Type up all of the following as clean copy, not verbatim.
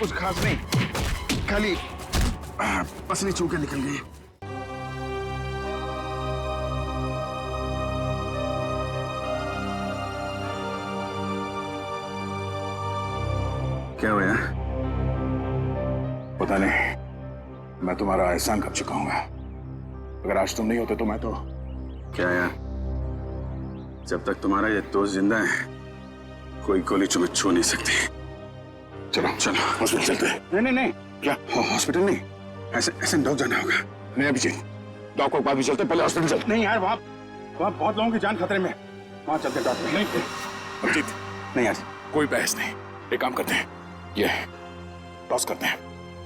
कुछ खास नहीं, खाली पसली चूके निकल गई। क्या हुआ? पता नहीं, मैं तुम्हारा एहसान कर चुका हूँ। अगर आज तुम नहीं होते तो मैं तो। क्या यार, जब तक तुम्हारा ये दोस्त जिंदा है कोई गोली तुम्हें छू नहीं सकती। चलो चलो हॉस्पिटल चलते हैं। नहीं नहीं नहीं, क्या? हॉस्पिटल नहीं, ऐसे डॉग जाना होगा। नहीं अभिजीत, डॉक्टर के पास भी चलते, पहले हॉस्पिटल चलते। नहीं यार, वहाँ बहुत लोगों की जान खतरे में, वहाँ चलते डॉक्टर। नहीं अभिजीत, नहीं यार, कोई बहस नहीं। एक काम करते हैं, ये टॉस करते हैं।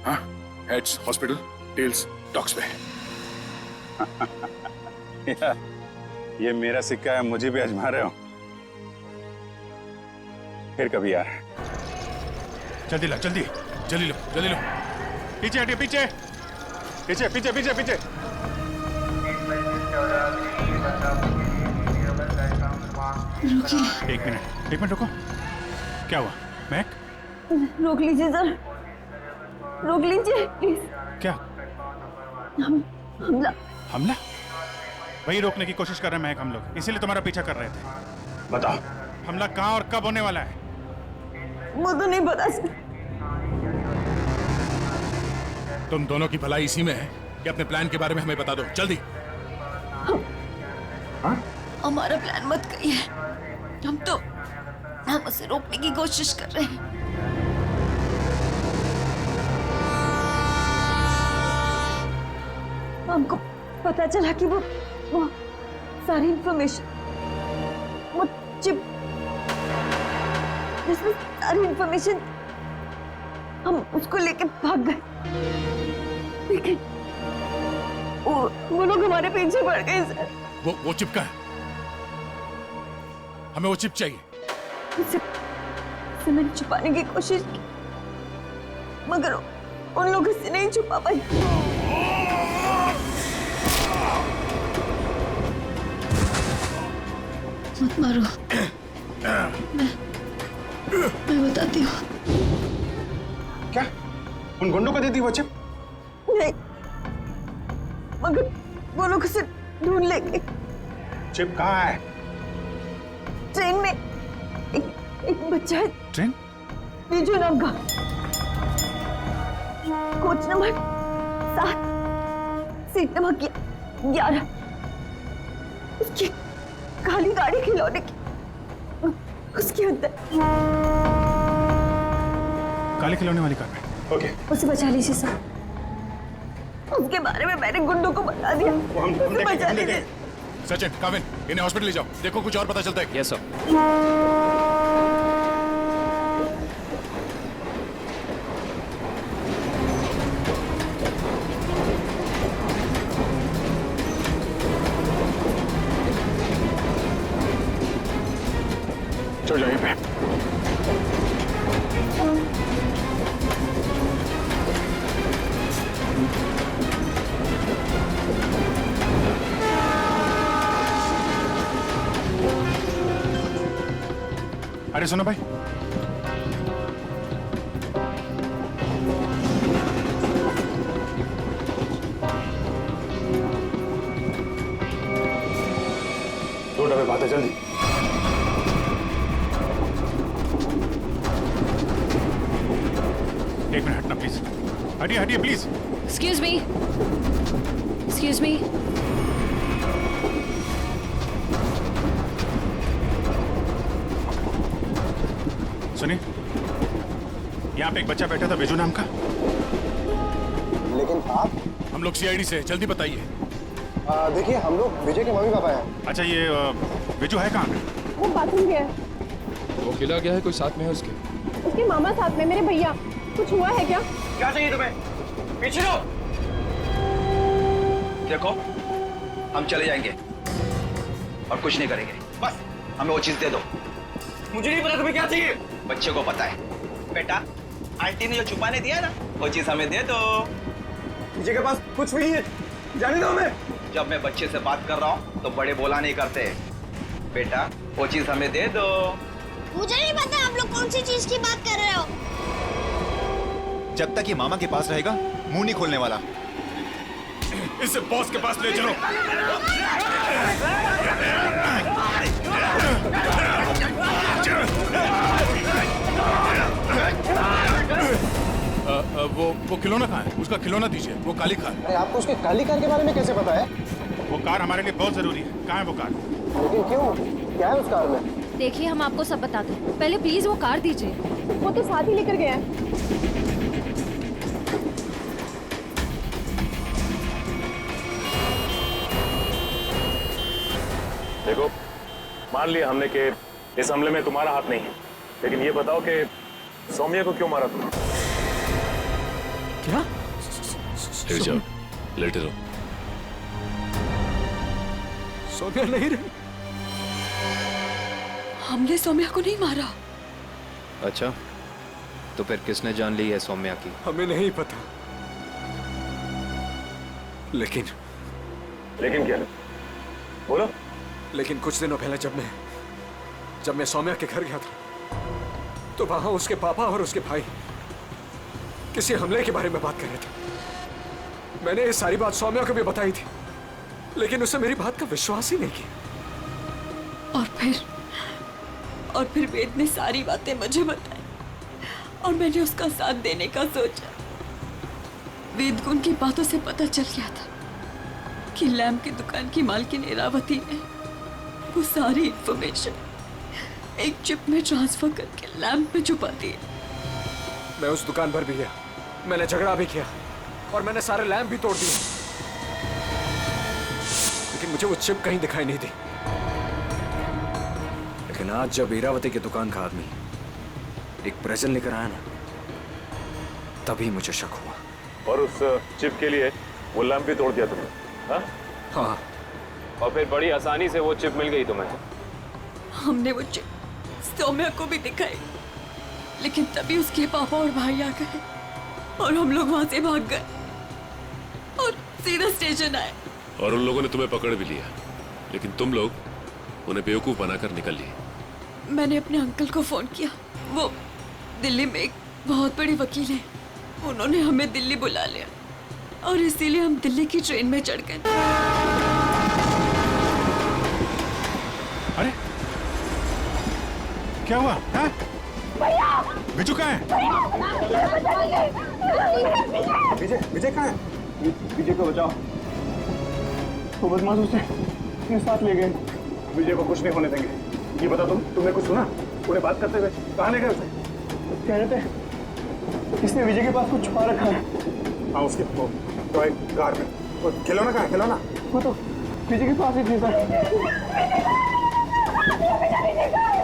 हाँ, हेड्स हॉस्पिटल, टेल्स डॉक्स पे। ये मेरा सिक्का है, मुझे भी आजमा रहे हो? फिर कभी यार। जल्दी लो, जल्दी जल्दी लो, जल्दी लो। पीछे हटिए, पीछे पीछे पीछे पीछे पीछे। एक मिनट रुको। क्या हुआ महक? रोक लीजिए सर, रोक लीजिए प्लीज। क्या? हमला। हमला? वही रोकने की कोशिश कर रहे हैं महक हम लोग, इसीलिए तुम्हारा पीछा कर रहे थे। बता, हमला कहाँ और कब होने वाला है? वो तो नहीं पता सर। तुम दोनों की भलाई इसी में है कि अपने प्लान के बारे में हमें बता दो, जल्दी। हमारा प्लान मत कहिए, हम उसे रोकने की कोशिश कर रहे हैं। हमको पता चला कि वो सारी इंफॉर्मेशन, वो चिप जिसमें सारी इंफॉर्मेशन, हम उसको लेके भाग गए, लेकिन वो लोग हमारे पीछे पड़ गए सर। वो चिप का है, हमें वो चिप चाहिए। उसे मैंने छुपाने की कोशिश की, मगर उन लोगों से नहीं छुपा पाई। मत मारो, मैं बताती हूँ। क्या उन गुंडों को दी थी वो चिप? नहीं, मगर वो लोग उसे ढूंढ लेंगे। चिप कहाँ है? ट्रेन में एक बच्चा है, ट्रेन? बीजू नाम का, कोच नंबर 7, सीट नंबर 11, उसकी काली गाड़ी खिलौने की, उसके अंदर। काले खिलौने वाली कार में? ओके, उसे बचा लीजिए सर, उसके बारे में मैंने गुंडों को बता दिया। उसे बचा लीजिए। सचिन, काविन, इन्हें हॉस्पिटल ले जाओ, देखो कुछ और पता चलता है। Yes sir. चल जाइए पे। अरे सुनो भाई, दो डब्बे बातें जल्दी। एक मिनट हटना प्लीज, हटिए हटिए please. Excuse me. Excuse me. सुनिए, यहाँ पे एक बच्चा बैठा था बेजू नाम का। लेकिन आप? हम लोग सीआईडी से, जल्दी बताइए। देखिए, हम लोग विजय के मम्मी पापा हैं। अच्छा, ये बेजू है कहाँ पे? वो बाथरूम गया है। वो खिला गया है, कोई साथ में है उसके? उसके मामा साथ में, मेरे भैया। कुछ हुआ है क्या? क्या चाहिए तुम्हें? पीछे लो। देखो, हम चले जाएंगे और कुछ नहीं करेंगे, बस हमें वो चीज दे दो। मुझे नहीं पता तुम्हें क्या चाहिए। बच्चे को पता है। बेटा, आंटी ने जो छुपाने दिया ना, वो चीज हमें दे दो। विजय के पास कुछ भी नहीं है, जाने दो हमें। जब मैं बच्चे से बात कर रहा हूँ तो बड़े बोला नहीं करते। बेटा, वो चीज हमें दे दो। मुझे नहीं पता आप लोग कौन सी चीज की बात कर रहे हो। जब तक ये मामा के पास रहेगा मुंह नहीं खोलने वाला। इसे बॉस के पास ले चलो। वो खिलौना कहाँ है? उसका खिलौना दीजिए, वो काली कार। अरे आपको उसके काली कार के बारे में कैसे पता है? वो कार हमारे लिए बहुत जरूरी है। कहाँ है वो कार? लेकिन क्यों? क्या है उस कार में? देखिए हम आपको सब बताते हैं, पहले प्लीज वो कार दीजिए। वो तो साथ ही लेकर गया है। देखो, मान लिया हमने कि इस हमले में तुम्हारा हाथ नहीं है, लेकिन ये बताओ कि सौम्या को क्यों मारा तुमने? क्या? लेट जाओ, लेटे रहो। सौम्या नहीं रही। हमने सौम्या को नहीं मारा। अच्छा, तो फिर किसने जान ली है सौम्या की? हमें नहीं पता। लेकिन क्या? बोलो। लेकिन कुछ दिनों पहले जब मैं सौम्या के घर गया था, तो वहां उसके पापा और उसके भाई किसी हमले के बारे में बात कर रहे थे। मैंने ये सारी बात सौम्या को भी बताई थी, लेकिन उसे मेरी बात का विश्वास ही नहीं किया। और फिर वेद ने सारी बातें मुझे बताई और मैंने उसका साथ देने का सोचा। वेद को उनकी बातों से पता चल गया था कि लैम्प की दुकान की मालकिन इरावती ने वो सारी इंफॉर्मेशन एक चिप में ट्रांसफर करके लैम्प में छुपा दी। मैं उस दुकान पर भी गया, मैंने झगड़ा भी किया और मैंने सारे लैम्प भी तोड़ दिए, लेकिन मुझे वो चिप कहीं दिखाई नहीं दी। लेकिन आज जब इरावती की दुकान का आदमी एक प्रेजेंट लेकर आया ना, तभी मुझे शक हुआ। और उस चिप के लिए वो लैंप भी तोड़ दिया तुमने? हाँ? हाँ। और फिर बड़ी आसानी से वो चिप मिल गई तुम्हें? हमने वो चिप सौम्या को भी दिखाई, लेकिन तभी उसके पापा और भाई आ गए और हम लोग वहां से भाग गए और सीधा स्टेशन आए। और उन लोगों ने तुम्हें पकड़ भी लिया, लेकिन तुम लोग उन्हें बेवकूफ बनाकर निकल लिए। मैंने अपने अंकल को फोन किया, वो दिल्ली में एक बहुत बड़ी वकील है, उन्होंने हमें दिल्ली बुला लिया और इसीलिए हम दिल्ली की ट्रेन में चढ़ गए। अरे क्या हुआ? बिजू कहाँ है? विजय कहाँ है? विजय को बचाओ, वो बदमाश उसे अपने साथ ले गए। विजय को कुछ नहीं होने देंगे। ये बता तुमने कुछ सुना उन्हें बात करते हुए? कहाँ ले गए उसे? कह रहे थे इसने विजय के पास कुछ छुपा रखा है। हाँ, उसके टॉय कार में। वो खिलौना कहाँ है? खिलौना वो तो विजय के पास ही थी सर।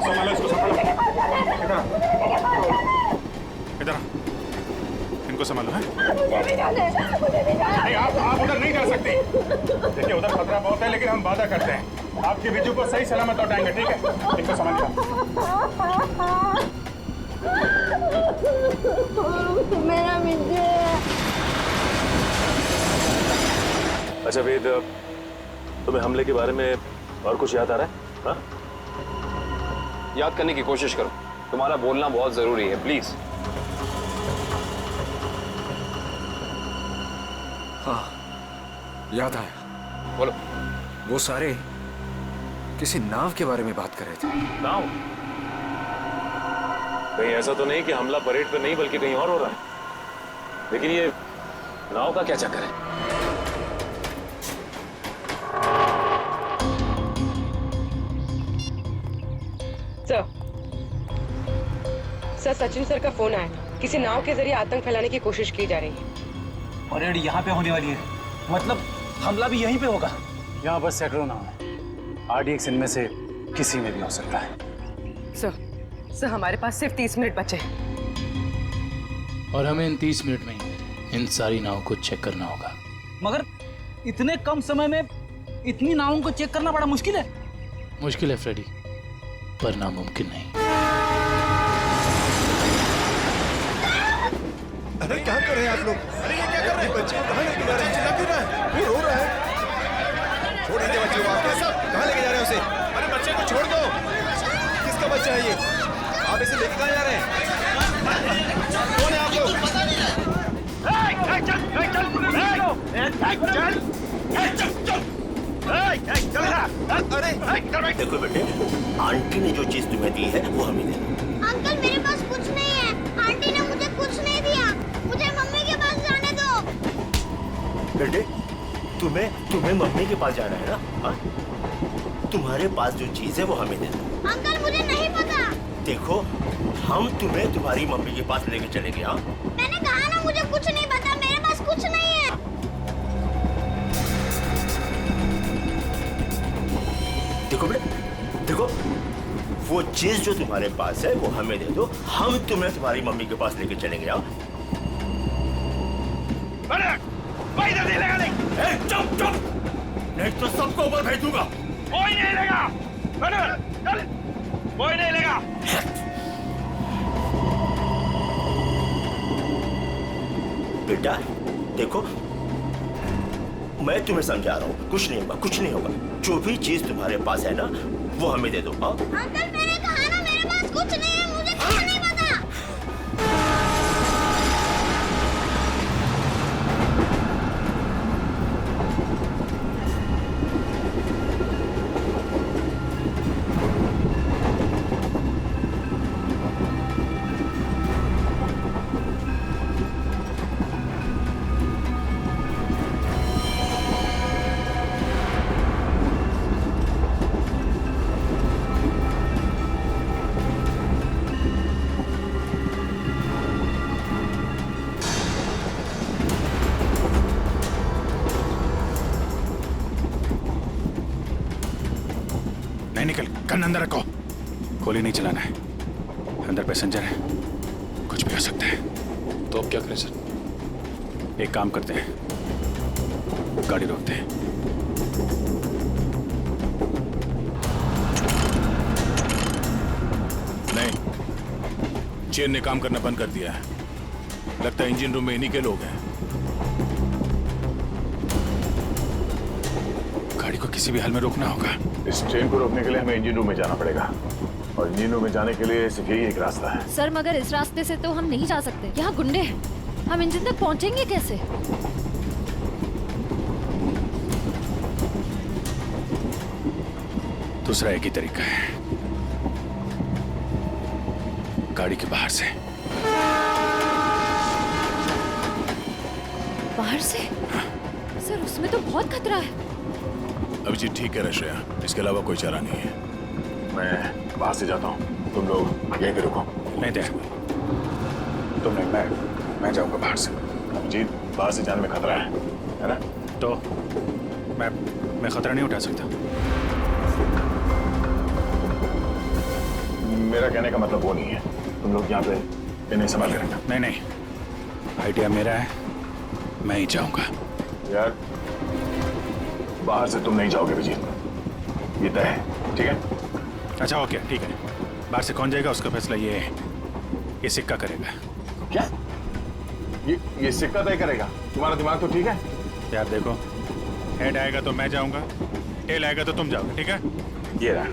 संभालो इसको, संभालो। इधर इनको संभालो। है नहीं, आप उधर नहीं जा सकते। देखिए उधर खतरा बहुत है, लेकिन हम वादा करते हैं आपके बिजू को सही सलामत लौटाएंगे। ठीक है, इनको संभालिए। मेरा विजय। अच्छा वेद, तुम्हें हमले के बारे में और कुछ याद आ रहा है? हाँ? याद करने की कोशिश करो, तुम्हारा बोलना बहुत जरूरी है, प्लीज। हाँ, याद आया। बोलो। वो सारे किसी नाव के बारे में बात कर रहे थे। नाव? कहीं ऐसा तो नहीं कि हमला परेड पे नहीं बल्कि कहीं और हो रहा है? लेकिन ये नाव का क्या चक्कर है? सर, सचिन सर का फोन आया, किसी नाव के जरिए आतंक फैलाने की कोशिश की जा रही है। परेड यहाँ पे होने वाली है, मतलब हमला भी यहीं पे होगा। यहाँ बस सैकड़ों नाव है, RDX इनमें से किसी में भी हो सकता है। सर हमारे पास सिर्फ 30 मिनट बचे हैं। और हमें इन 30 मिनट में ही इन सारी नाव को चेक करना होगा। मगर इतने कम समय में इतनी नावों को चेक करना बड़ा मुश्किल है। मुश्किल है फ्रेडी, पर नामुमकिन नहीं। अरे क्या कर रहे हैं आप लोग? अरे ये क्या कर रहे हैं? बच्चे कहाँ लेके जा रहे हैं? चिल्ला क्यों रहा है? वो रो रहा है। छोड़ दीजिए बच्चे को। आप कहाँ लेके जा रहे हैं उसे? अरे बच्चे को छोड़ दो। किसका बच्चा है ये? आप इसे लेके कहाँ जा रहे हैं? कौन है आप लोग? देखो बेटे, आंटी ने जो चीज तुम्हें दी है वो हमें दे दो। अंकल मेरे पास कुछ नहीं है, आंटी ने मुझे कुछ नहीं दिया, मुझे मम्मी के पास जाने दो। बेटे, तुम्हें मम्मी के पास जाना है ना? हाँ? तुम्हारे पास जो चीज है वो हमें दे दो। अंकल मुझे नहीं पता। देखो, हम तुम्हें तुम्हारी मम्मी के पास लेके चलेंगे। हाँ? मैंने कहा ना मुझे कुछ नहीं पता, मेरे पास कुछ नहीं है। देखो बेटे, देखो, वो चीज जो तुम्हारे पास है वो हमें दे दो, हम तुम्हें तुम्हारी मम्मी के पास लेके चलेंगे। हाँ? चुप चुप, नहीं तो सबको ऊपर भेज दूंगा। कोई नहीं लेगा, कोई नहीं लेगा। बेटा देखो, मैं तुम्हें समझा रहा हूँ, कुछ नहीं होगा, कुछ नहीं होगा। जो भी चीज तुम्हारे पास है ना वो हमें दे दो। हाँ? अंकल मैंने कहा ना मेरे पास कुछ नहीं है, मुझे कुछ नहीं पता। नहीं निकल, गन अंदर रखो। गोली नहीं चलाना है, अंदर पैसेंजर है, कुछ भी हो सकता है। तो अब क्या करें सर? एक काम करते हैं, गाड़ी रोकते हैं। नहीं, चेन ने काम करना बंद कर दिया है। लगता है इंजन रूम में इन्हीं के लोग हैं। गाड़ी को किसी भी हाल में रोकना होगा। इस ट्रेन को रोकने के लिए हमें इंजन रूम में जाना पड़ेगा, और इंजन रूम में जाने के लिए सिर्फ यही एक रास्ता है। सर मगर इस रास्ते से तो हम नहीं जा सकते, यहाँ गुंडे हैं, हम इंजन तक पहुँचेंगे कैसे? दूसरा एक ही तरीका है, गाड़ी के बाहर से। बाहर से? सर उसमें तो बहुत खतरा है। अभिजीत ठीक है रश्या, इसके अलावा कोई चारा नहीं है। मैं बाहर से जाता हूँ, तुम लोग यहीं पे रुको। नहीं दे, तुम नहीं, मैं जाऊंगा बाहर से। अभिजीत, बाहर से जाने में खतरा है ना? तो मैं खतरा नहीं उठा सकता। मेरा कहने का मतलब वो नहीं है, तुम लोग यहाँ पे इन्हें संभाल के रखना। नहीं नहीं, आइडिया मेरा है, मैं ही जाऊंगा। यार, बाहर से तुम नहीं जाओगे अभिजीत, ये तय है, ठीक है? अच्छा ओके, ठीक है। बाहर से कौन जाएगा उसका फैसला ये सिक्का करेगा। क्या? ये सिक्का तय करेगा? तुम्हारा दिमाग तो ठीक है? यार देखो, हेड आएगा तो मैं जाऊंगा, टेल आएगा तो तुम जाओगे, ठीक है? ये रहा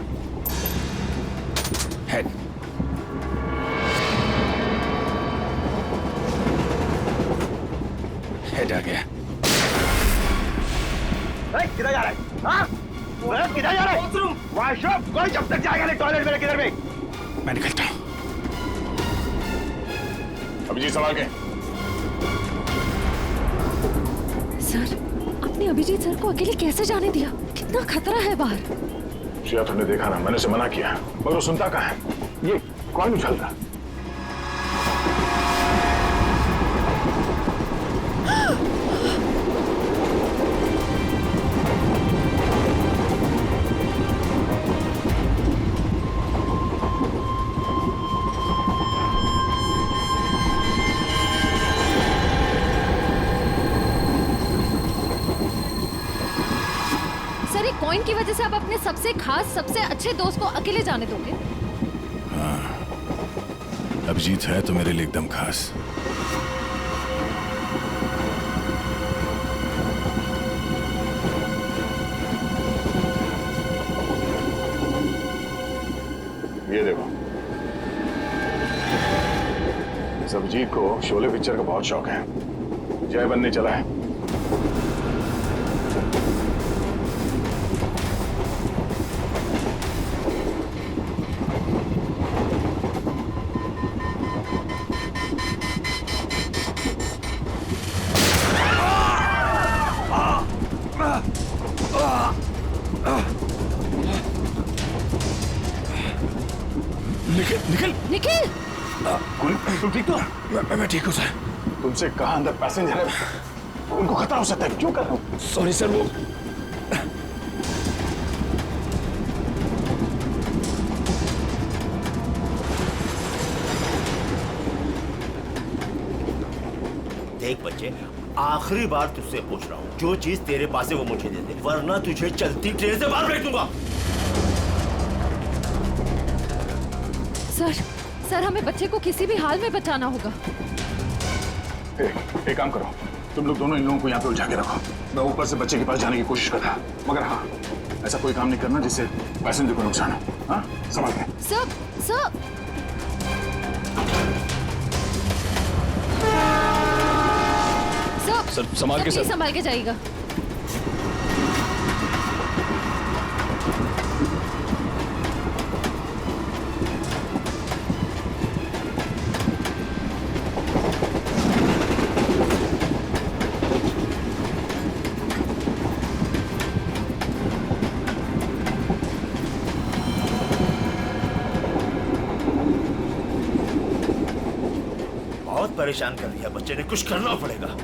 हेड। हेड आ गया। किधर जा रहा है? हाँ? किधर जा रहा है? वॉशरूम। कोई जब तक जाएगा नहीं टॉयलेट में, किधर में? मैं निकलता हूँ। अभिजीत संभाल के। सर, आपने अभिजीत सर को अकेले कैसे जाने दिया? कितना खतरा है बाहर। श्रेया, तुमने देखा ना, मैंने उसे मना किया, मगर वो सुनता कहाँ है? ये कौन उछलता? कॉइन की वजह से आप अपने सबसे खास, सबसे अच्छे दोस्त को अकेले जाने दोगे? हाँ, अभिजीत है तो मेरे लिए एकदम खास। ये देखो, इस अभिजीत को शोले पिक्चर का बहुत शौक है, जय बनने चला है। तुम ठीक तो? मैं ठीक हूँ सर। तुमसे कहा अंदर पैसेंजर है, उनको खतरा हो सकता है, क्यों कर रहे हो? सॉरी सर, वो देख बच्चे, आखिरी बार तुझसे पूछ रहा हूँ, जो चीज तेरे पास है वो मुझे दे दे, वरना तुझे चलती ट्रेन से बाहर फेंक दूंगा। सर हमें बच्चे को किसी भी हाल में बचाना होगा। एक काम करो, तुम लोग दोनों इन लोगों को यहाँ पे उलझा के रखो, मैं ऊपर से बच्चे के पास जाने की कोशिश करता, मगर हाँ, ऐसा कोई काम नहीं करना जिससे पैसेंजर को नुकसान हो। हाँ, संभाल के। सर संभाल के सर। संभाल के जाइएगा। बहुत परेशान कर दिया बच्चे ने, कुछ करना पड़ेगा।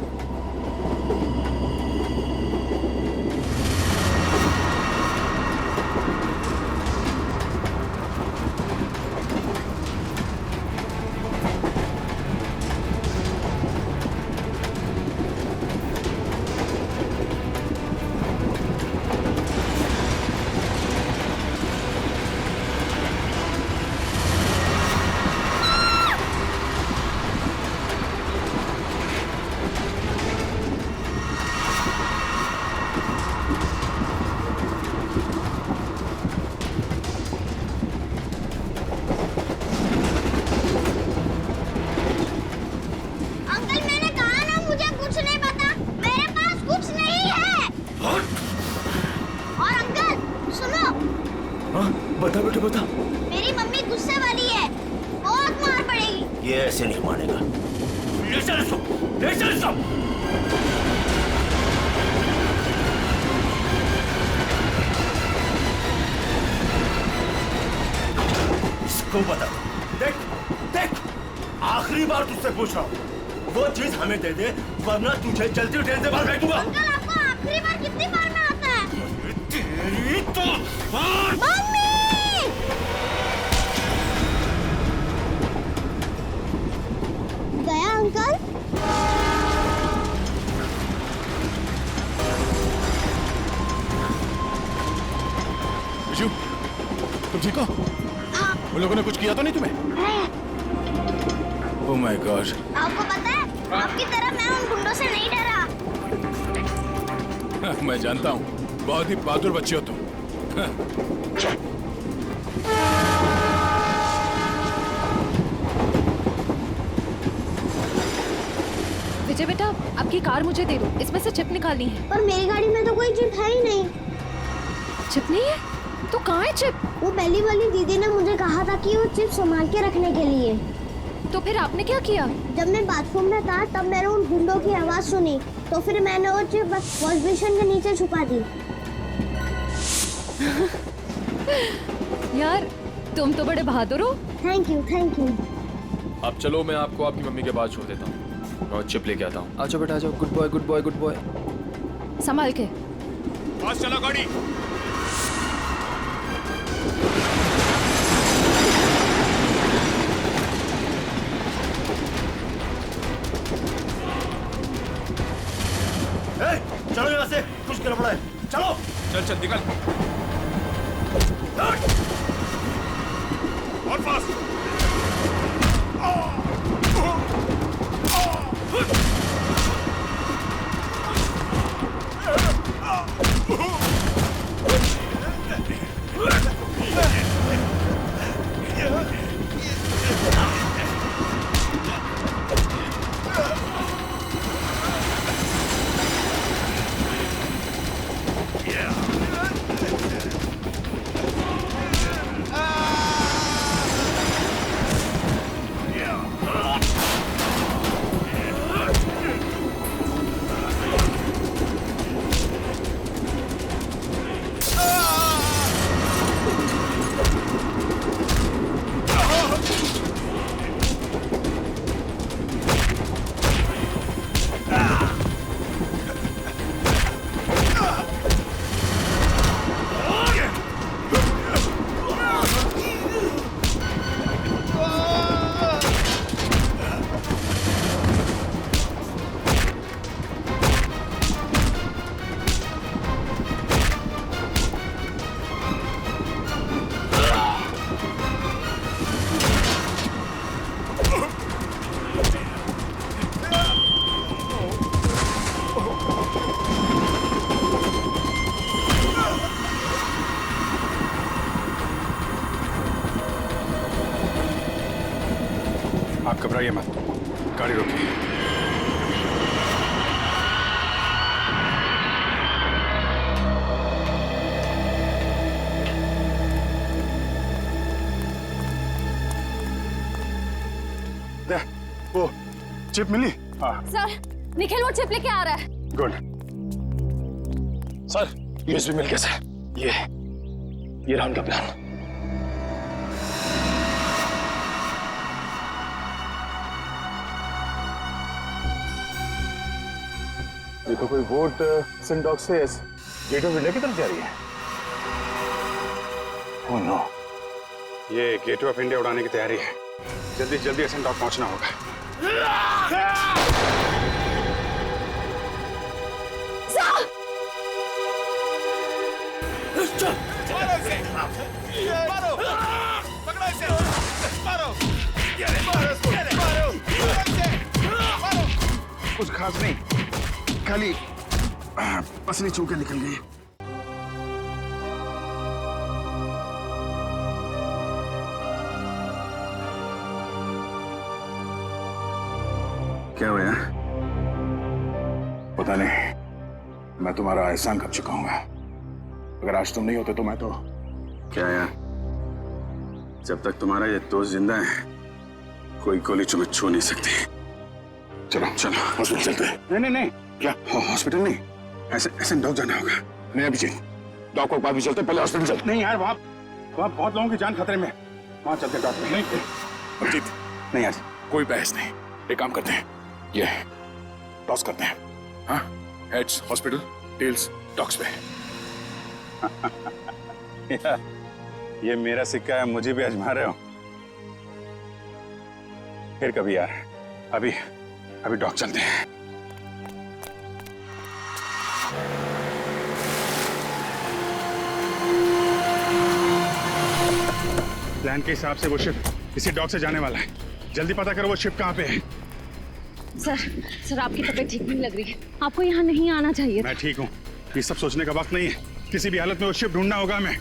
बता बेटा बता। मेरी मम्मी गुस्से वाली है, बहुत मार पड़ेगी। ये ऐसे नहीं मानेगा। ले चल इसको, ले चल इसको। इसको बता, देख देख, आखिरी बार तुझसे पूछ रहा हूँ, वो चीज हमें दे दे, वरना तुझे चलती ट्रेन से बाहर फेंक दूंगा। अंकल आपको आखिरी बार कितनी बार में आता है? तेरी तो मम्मी! गया अंकल? विशु, तुम ठीक हो? उन लोगों ने कुछ किया तो नहीं तुम्हें? Oh my God. आपको पता है, आपकी तरह मैं उन गुंडों से नहीं डरा। मैं जानता हूँ, बहुत ही बहादुर बच्चे हो तुम। विजय बेटा, आपकी कार मुझे दे दो, इसमें से चिप निकालनी है। पर मेरी गाड़ी में तो कोई चिप है ही नहीं। चिप नहीं है? तो कहाँ है चिप? वो पहली वाली दीदी ने मुझे कहा था कि वो चिप संभाल के रखने के लिए। तो फिर आपने क्या किया? जब मैं बाथरूम में था तब मैंने उन गुंडों की आवाज सुनी, तो फिर मैंने वो चिप वॉश बेसिन के नीचे छुपा दी। यार, तुम तो बड़े बहादुर हो। Thank you, thank you. अब चलो, मैं आपको आपकी मम्मी के पास छोड़ देता हूँ और चिप लेके आता हूँ। आ जाओ बेटा, आ जाओ। Good boy, good boy, good boy. संभाल के। पास चला गाड़ी। चलो यहाँ से, कुछ गड़बड़ है। चलो चल चल निकल। और फास्ट। घबराइए मत, गाड़ी रोकिए। वो चिप मिली? हाँ सर, निखिल वो चिप लेके आ रहा है। गुड। सर यूएसबी मिल गया सर। ये रहा उनका प्लान। ये तो कोई बोट सिंडॉक से गेट ऑफ इंडिया की तरफ जा रही है। ओह नो, ये गेट ऑफ इंडिया उड़ाने की तैयारी है। जल्दी जल्दी सिंडॉक पहुंचना होगा। मारो, पकड़ो इसे, मारो, मारो इसको, मारो। कुछ खास नहीं, खाली पसली चूके निकल गई। क्या हुआ? पता नहीं, मैं तुम्हारा एहसान कब चुकाऊंगा। अगर आज तुम नहीं होते तो मैं तो। क्या यार, जब तक तुम्हारा ये दोस्त जिंदा है कोई गोली तुम्हें छू नहीं सकती। चलो चलो हॉस्पिटल चलते हैं। नहीं नहीं नहीं, क्या हॉस्पिटल नहीं, ऐसे डॉग जाना होगा। नहीं अभिजीत, डॉग को बाद भी चलते, पहले हॉस्पिटल चलते। नहीं यार, वहाँ बहुत लोगों की जान खतरे में, वहाँ चलते डॉक्टर। नहीं अभिजीत, नहीं यार, कोई बहस नहीं। एक काम करते हैं, ये टॉस करते हैं। हाँ, हेड्स हॉस्पिटल, टेल्स डॉग्स पे। ये मेरा सिक्का है, मुझे भी आजमा रहे हो? फिर कभी यार, अभी डॉग चलते हैं। प्लान के हिसाब से वो शिप इसी डॉग से जाने वाला है। जल्दी पता करो वो शिप कहाँ पे है। सर आपकी तबीयत ठीक नहीं लग रही है, आपको यहाँ नहीं आना चाहिए। मैं ठीक हूँ, ये सब सोचने का वक्त नहीं है। किसी भी हालत में वो शिप ढूंढना होगा हमें।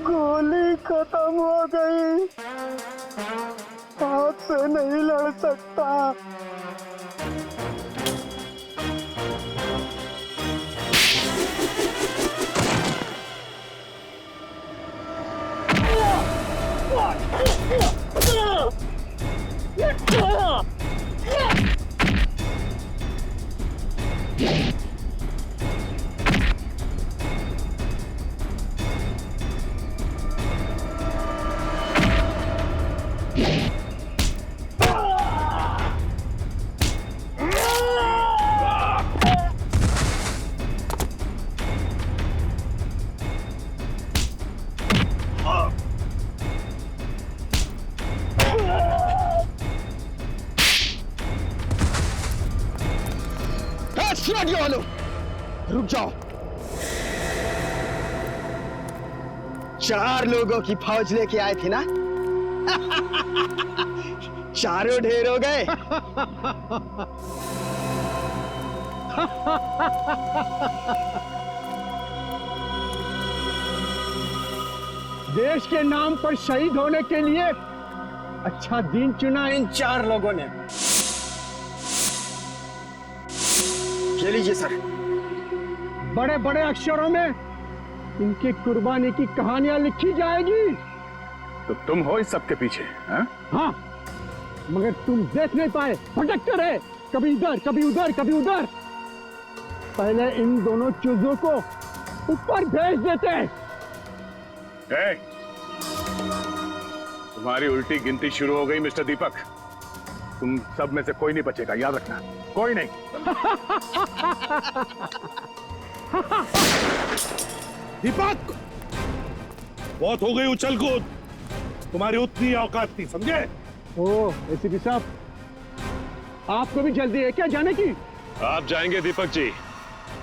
गोली खत्म हो गई, हाथ से नहीं लड़ सकता। ऑडियो वालों, रुक जाओ। 4 लोगों की फौज लेके आए थे ना? चारों ढेर हो गए। देश के नाम पर शहीद होने के लिए अच्छा दिन चुना इन 4 लोगों ने। ये लीजिए सर। बड़े बड़े अक्षरों में इनकी कुर्बानी की कहानियां लिखी जाएगी। तो तुम हो इस सब के पीछे? हाँ, मगर तुम देख नहीं पाए, भटकते रहे, कभी इधर कभी उधर कभी उधर। पहले इन दोनों चूजों को ऊपर भेज देते। तुम्हारी उल्टी गिनती शुरू हो गई मिस्टर दीपक। तुम सब में से कोई नहीं बचेगा, याद रखना, कोई नहीं। दीपक, बहुत हो गई उछल कूद, तुम्हारी उतनी औकात थी, समझे? ओह एसीपी साहब, आपको भी जल्दी है क्या जाने की? आप जाएंगे दीपक जी,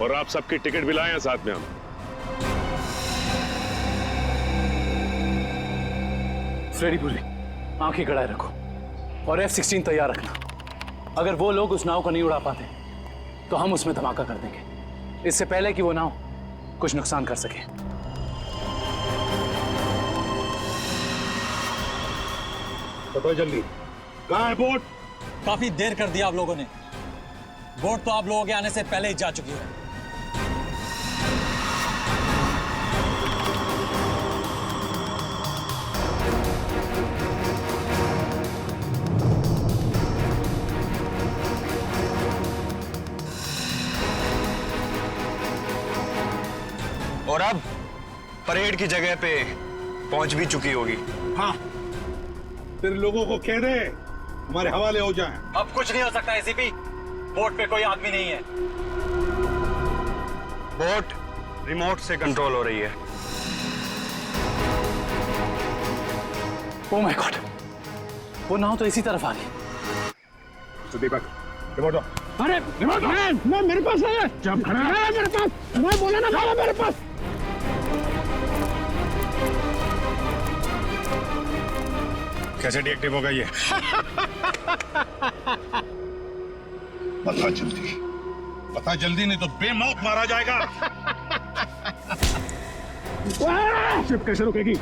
और आप सबकी टिकट भी लाए हैं साथ में हम। फ्रेडी पुरी, आंखें गड़ाए रखो और F-16 तैयार रखना। अगर वो लोग उस नाव को नहीं उड़ा पाते तो हम उसमें धमाका कर देंगे, इससे पहले कि वो नाव कुछ नुकसान कर सके। बताओ जल्दी, कहाँ है बोट? काफी देर कर दिया आप लोगों ने। बोट तो आप लोगों के आने से पहले ही जा चुकी है। और अब परेड की जगह पे पहुंच भी चुकी होगी। हाँ, फिर लोगों को कह दे हमारे हवाले हो जाएं। अब कुछ नहीं हो सकता एसीपी, बोट पे कोई आदमी नहीं है। बोट रिमोट से कंट्रोल हो रही है। ओह माय गॉड, वो नाव तो इसी तरफ आ गई। तो दीपक, रिमोट दो। अरे रिमोट मैं मेरे पास है। जब खड़ा है मेरे पास, मैं बोला ना था मेरे पास। कैसे डीएक्टिव होगा ये? बता जल्दी नहीं तो बेमौत मारा जाएगा। शिप कैसे रुकेगी?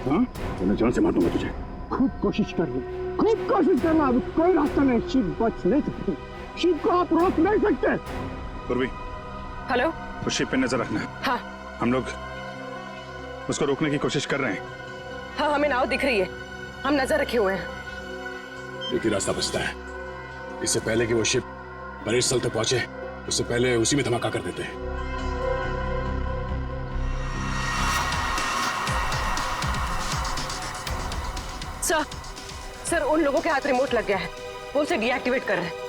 हाँ, तो मैं जान से मार दूंगा तुझे। खूब कोशिश कर लो, खूब कोशिश करना, अब कोई रास्ता नहीं, शिप बच नहीं सकती। शिप को आप रोक नहीं सकते। पूर्वी, हेलो, उस शिप पे नजर रखना। हाँ हम लोग उसको रोकने की कोशिश कर रहे हैं। हाँ, हमें नाव दिख रही है, हम नजर रखे हुए हैं। एक ही रास्ता बचता है, इससे पहले कि वो शिप परेड स्थल तक पहुंचे उससे पहले उसी में धमाका कर देते हैं। सर, उन लोगों के हाथ रिमोट लग गया है, वो उसे डीएक्टिवेट कर रहे हैं।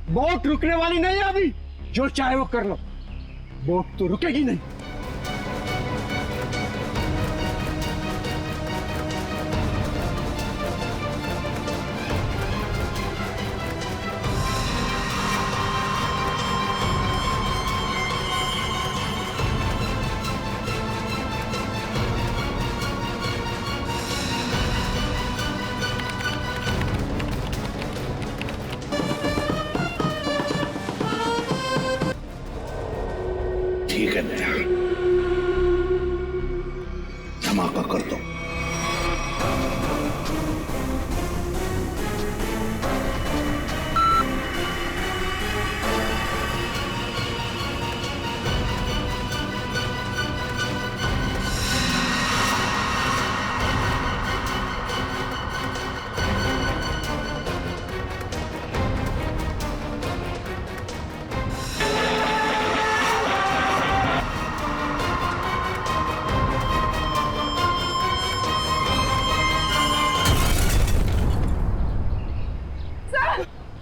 बोट रुकने वाली नहीं है अभी, जो चाहे वो कर लो, बोट तो रुकेगी नहीं। ठीक है नया,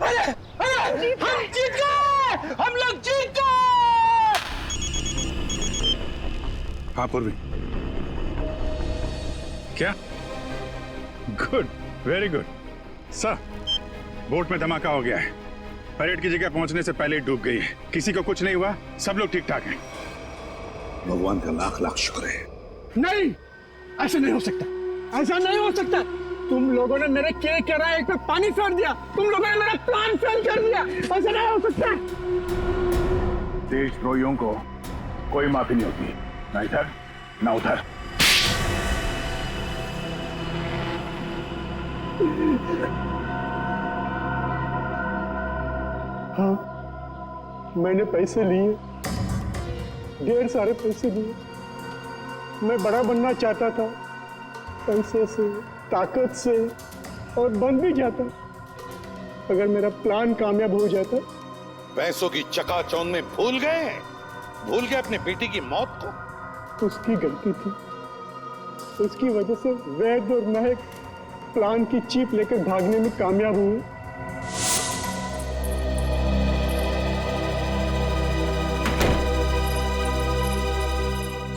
अरे अरे हम जीत गए, हम लोग जीत गए। हाँ पूर्वी, क्या? Good, very good sir. Boat में धमाका हो गया है, परेड की जगह पहुंचने से पहले ही डूब गई है। किसी को कुछ नहीं हुआ, सब लोग ठीक ठाक हैं। भगवान का लाख लाख शुक्र है। नहीं, ऐसा नहीं हो सकता, ऐसा नहीं हो सकता। तुम लोगों ने मेरे केक के राय पे पानी फेर दिया, तुम लोगों ने मेरा प्लान फेल कर दिया, ऐसा नहीं हो सकता। देशद्रोहियों को कोई माफी नहीं होती, ना इधर ना उधर। हाँ, मैंने पैसे लिए, ढेर सारे पैसे लिए। मैं बड़ा बनना चाहता था, पैसे से, ताकत से, और बन भी जाता अगर मेरा प्लान कामयाब हो जाता। पैसों की चकाचौंध में भूल गए अपने बेटी की मौत को। उसकी गलती थी, उसकी वजह से वैद और महक प्लान की चीप लेकर भागने में कामयाब हुए।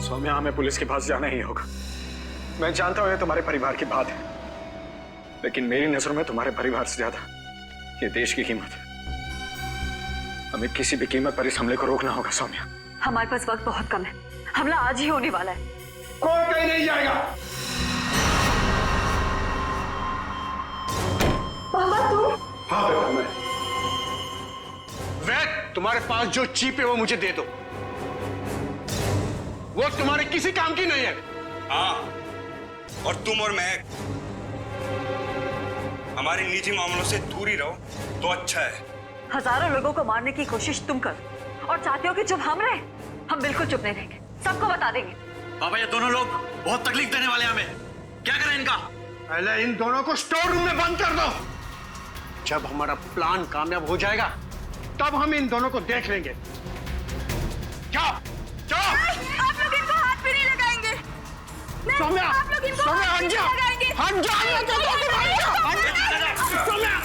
सौम्या, हमें पुलिस के पास जाना ही होगा। मैं जानता हूं ये तुम्हारे परिवार की बात है, लेकिन मेरी नजरों में तुम्हारे परिवार से ज्यादा ये देश की कीमत है। हमें किसी भी कीमत पर इस हमले को रोकना होगा सौम्या। हमारे पास वक्त बहुत कम है, हमला आज ही होने वाला है। कोई कहीं नहीं जाएगा। पापा तुम? हाँ बेटा, मैं। वैद, तुम्हारे पास जो चीप है वो मुझे दे दो, वो तुम्हारे किसी काम की नहीं है। हाँ, और तुम और मैं हमारे निजी मामलों से दूर ही रहो तो अच्छा है। हजारों लोगों को मारने की कोशिश तुम करो और चाहते हो कि चुप हम रहे? हम बिल्कुल चुप नहीं रहेंगे, सबको बता देंगे। बाबा, ये दोनों लोग बहुत तकलीफ देने वाले हैं हमें, क्या करें इनका? पहले इन दोनों को स्टोर रूम में बंद कर दो। जब हमारा प्लान कामयाब हो जाएगा तब हम इन दोनों को देख लेंगे। जाओ जाओ। आप लोग इनको हाथ भी नहीं लगाएंगे। सौम्या, आप लोग इनको सौम्या, हाथ हट भी जा, नहीं लगाएंगे। हट जा, हट जा, सौम्या,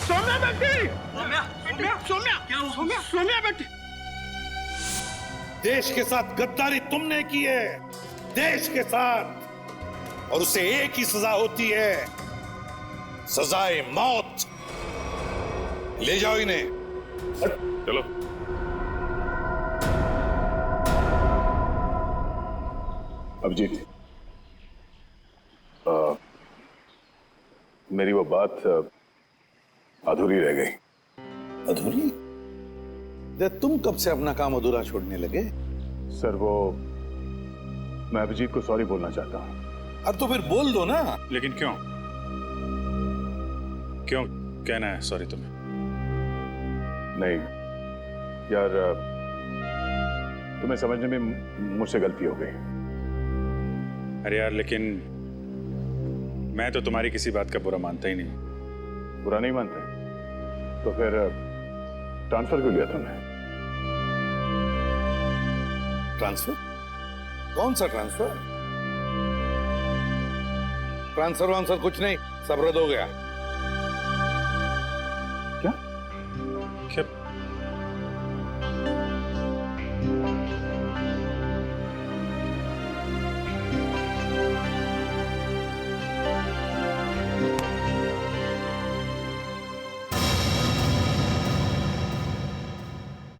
सौम्या बेटी, सौम्या, क्या हुआ? सौम्या बेटी। देश के साथ गद्दारी तुमने की है, देश के साथ, और उसे एक ही सजा होती है, सजाए मौत। ले जाओ इन्हें। चलो। अभिजीत, मेरी वो बात अधूरी रह गई। अधूरी? तुम कब से अपना काम अधूरा छोड़ने लगे? सर, वो मैं अभिजीत को सॉरी बोलना चाहता हूँ। अब तो फिर बोल दो ना। लेकिन क्यों क्यों कहना है सॉरी तुम्हें? नहीं यार, तुम्हें समझने में मुझसे गलती हो गई। अरे यार, लेकिन मैं तो तुम्हारी किसी बात का बुरा मानता ही नहीं। बुरा नहीं मानते? तो फिर ट्रांसफर क्यों लिया तुमने? ट्रांसफर? कौन सा ट्रांसफर? ट्रांसफर वांसफर कुछ नहीं, सब रद्द हो गया।